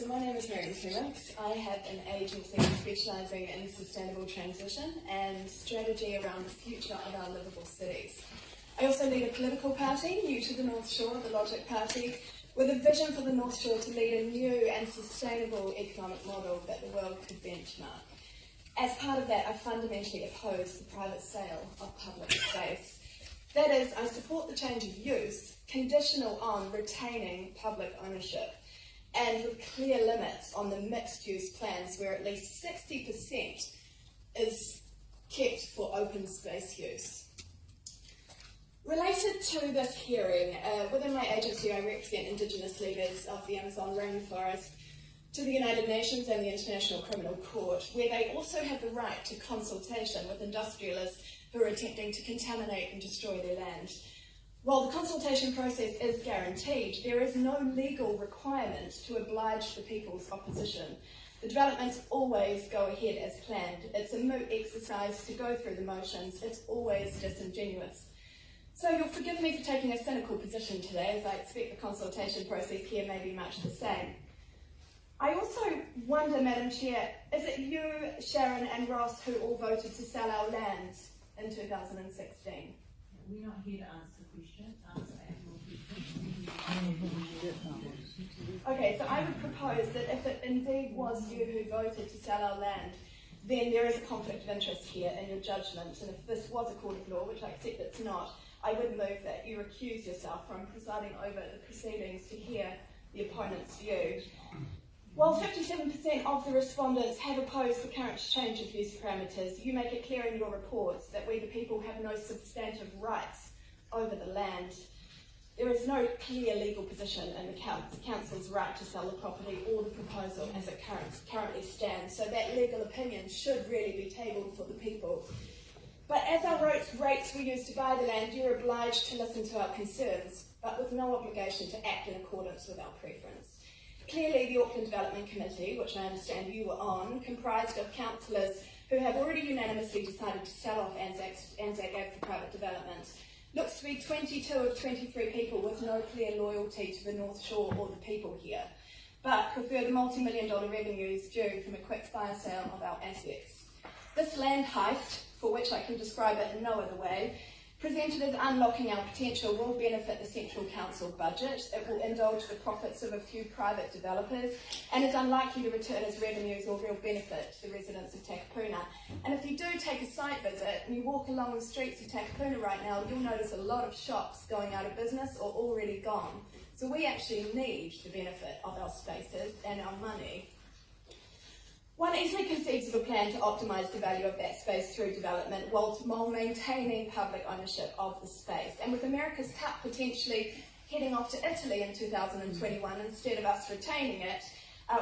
So my name is Miriam Clements. I have an agency specialising in sustainable transition and strategy around the future of our livable cities. I also lead a political party, new to the North Shore, the Logic Party, with a vision for the North Shore to lead a new and sustainable economic model that the world could benchmark. As part of that, I fundamentally oppose the private sale of public space. That is, I support the change of use, conditional on retaining public ownership, and with clear limits on the mixed-use plans where at least 60% is kept for open space use. Related to this hearing, within my agency I represent Indigenous leaders of the Amazon rainforest to the United Nations and the International Criminal Court, where they also have the right to consultation with industrialists who are attempting to contaminate and destroy their land. While the consultation process is guaranteed, there is no legal requirement to oblige the people's opposition. The developments always go ahead as planned. It's a moot exercise to go through the motions. It's always disingenuous. So you'll forgive me for taking a cynical position today, as I expect the consultation process here may be much the same. I also wonder, Madam Chair, is it you, Sharon and Ross, who all voted to sell our land in 2016? We're not here to answer questions, answer actual questions. Okay, so I would propose that if it indeed was you who voted to sell our land, then there is a conflict of interest here in your judgment, and if this was a court of law, which I accept it's not, I would move that you recuse yourself from presiding over the proceedings to hear the opponent's view. While 57% of the respondents have opposed the current change of use parameters, you make it clear in your reports that we the people have no substantive rights over the land. There is no clear legal position in the council's right to sell the property or the proposal as it currently stands, so that legal opinion should really be tabled for the people. But as our rates were used to buy the land, you're obliged to listen to our concerns, but with no obligation to act in accordance with our preference. Clearly, the Auckland Development Committee, which I understand you were on, comprised of councillors who have already unanimously decided to sell off Anzac Ag for private development, looks to be 22 of 23 people with no clear loyalty to the North Shore or the people here, but prefer the multi-million-dollar revenues due from a quick fire sale of our assets. This land heist, for which I can describe it in no other way, presented as unlocking our potential, will benefit the Central Council budget. It will indulge the profits of a few private developers and is unlikely to return as revenues or real benefit to the residents of Takapuna. And if you do take a site visit and you walk along the streets of Takapuna right now, you'll notice a lot of shops going out of business or already gone. So we actually need the benefit of our spaces and our money. One easily conceives of a plan to optimise the value of that space through development while maintaining public ownership of the space. And with America's Cup potentially heading off to Italy in 2021 instead of us retaining it,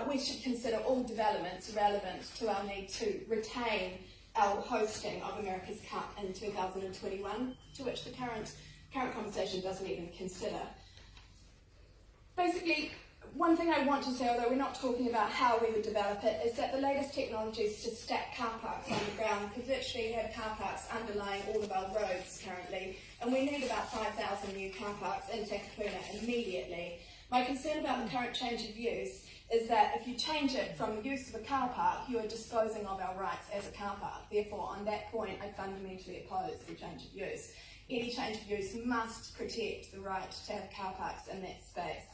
we should consider all developments relevant to our need to retain our hosting of America's Cup in 2021, to which the current conversation doesn't even consider. Basically, one thing I want to say, although we're not talking about how we would develop it, is that the latest technologies to stack car parks underground could literally have car parks underlying all of our roads currently, and we need about 5,000 new car parks in Takapuna immediately. My concern about the current change of use is that if you change it from the use of a car park, you are disposing of our rights as a car park. Therefore, on that point, I fundamentally oppose the change of use. Any change of use must protect the right to have car parks in that space.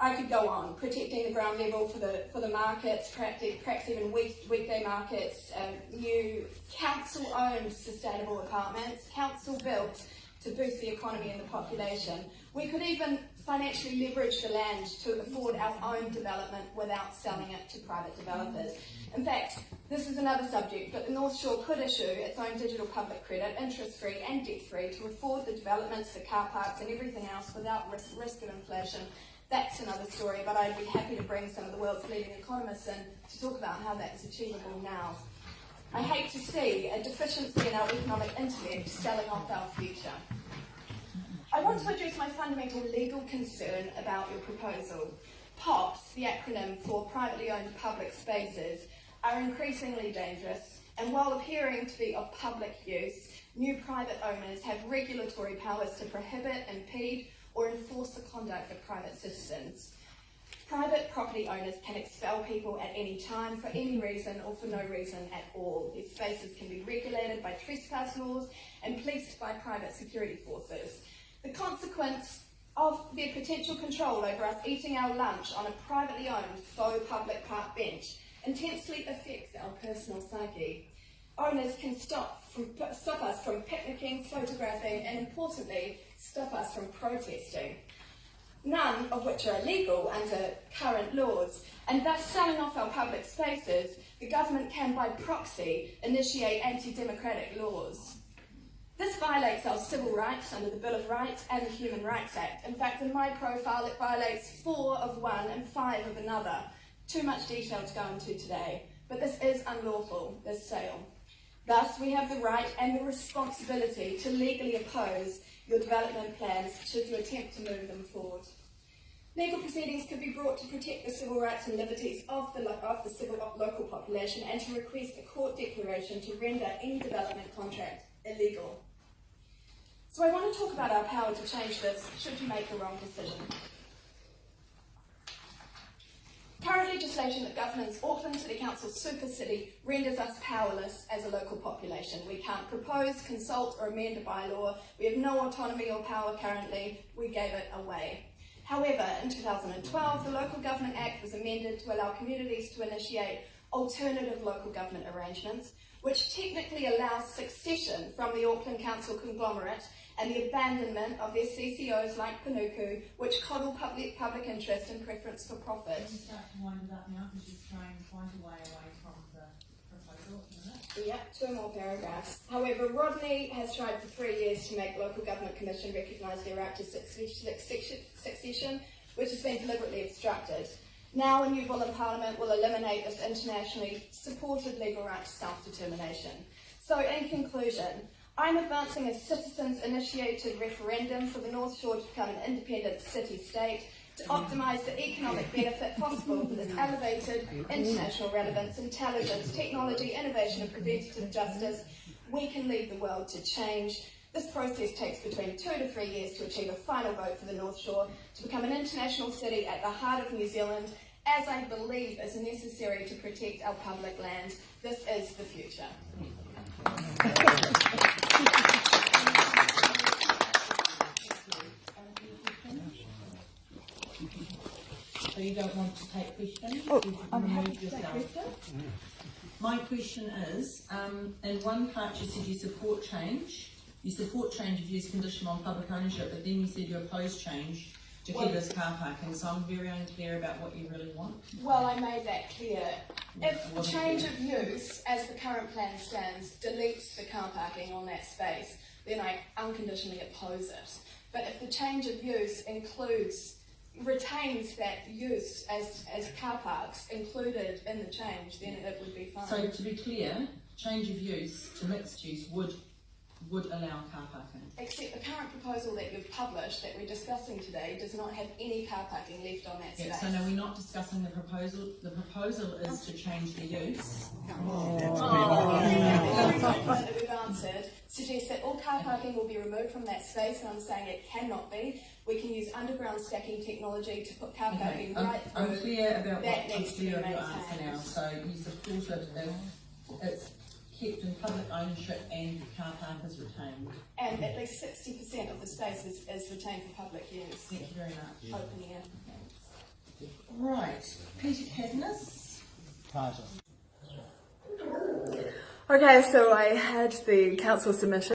I could go on, protecting the ground level for the markets, perhaps even weekday markets, new council-owned sustainable apartments, council-built to boost the economy and the population. We could even financially leverage the land to afford our own development without selling it to private developers. In fact, this is another subject, but the North Shore could issue its own digital public credit, interest-free and debt-free, to afford the developments, the car parks and everything else without risk of inflation. That's another story, but I'd be happy to bring some of the world's leading economists in to talk about how that's achievable now. I hate to see a deficiency in our economic intellect selling off our future. I want to address my fundamental legal concern about your proposal. POPs, the acronym for Privately Owned Public Spaces, are increasingly dangerous, and while appearing to be of public use, new private owners have regulatory powers to prohibit, impede, or enforce the conduct of private citizens. Private property owners can expel people at any time for any reason or for no reason at all. These spaces can be regulated by trespass laws and policed by private security forces. The consequence of their potential control over us eating our lunch on a privately owned faux public park bench intensely affects our personal psyche. Owners can stop us from picnicking, photographing, and importantly, stop us from protesting, none of which are illegal under current laws, and thus selling off our public spaces, the government can by proxy initiate anti-democratic laws. This violates our civil rights under the Bill of Rights and the Human Rights Act. In fact, in my profile it violates 4 of one and 5 of another. Too much detail to go into today, but this is unlawful, this sale. Thus, we have the right and the responsibility to legally oppose your development plans should you attempt to move them forward. Legal proceedings could be brought to protect the civil rights and liberties of the local population and to request a court declaration to render any development contract illegal. So I want to talk about our power to change this should you make the wrong decision. Current legislation that governs Auckland City Council's super city renders us powerless as a local population. We can't propose, consult or amend a bylaw. We have no autonomy or power currently. We gave it away. However, in 2012, the Local Government Act was amended to allow communities to initiate alternative local government arrangements, which technically allows succession from the Auckland Council conglomerate and the abandonment of their CCOs like Panuku, which coddle public interest and preference for profit. Can you start to wind it up now, because you're trying quite a way away from the proposal, isn't it? Yep, 2 more paragraphs. However, Rodney has tried for 3 years to make Local Government Commission recognise their right to succession, which has been deliberately obstructed. Now a new bill in Parliament will eliminate this internationally supported legal right to self-determination. So in conclusion, I'm advancing a citizens-initiated referendum for the North Shore to become an independent city-state to optimise the economic benefit possible for this elevated international relevance, intelligence, technology, innovation and preventative justice. We can lead the world to change. This process takes between 2 to 3 years to achieve a final vote for the North Shore to become an international city at the heart of New Zealand, as I believe is necessary to protect our public land. This is the future. So you don't want to take questions? I'm happy to take questions. My question is, in one part you said you support change. You support change of use condition on public ownership, but then you said you oppose change to keyless car parking. So I'm very unclear about what you really want. Well, I made that clear. If the change of use, as the current plan stands, deletes the car parking on that space, then I unconditionally oppose it. But if the change of use retains that use as car parks included in the change, then it would be fine. So to be clear, change of use to mixed use would allow car parking. Except the current proposal that you've published, that we're discussing today, does not have any car parking left on that space. Yeah, so no, we're not discussing the proposal. The proposal is to change the use. Every document that we've answered suggests that all car parking will be removed from that space, and I'm saying it cannot be. We can use underground stacking technology to put car parking right through. I'm clear about that what needs is to be clear of your maintained. answer now. So you support it if it's kept in public ownership and car park is retained. And at least 60% of the space is retained for public use. Thank you very much. Open air. Right, Peter Cadmus. Okay, so I had the council submission.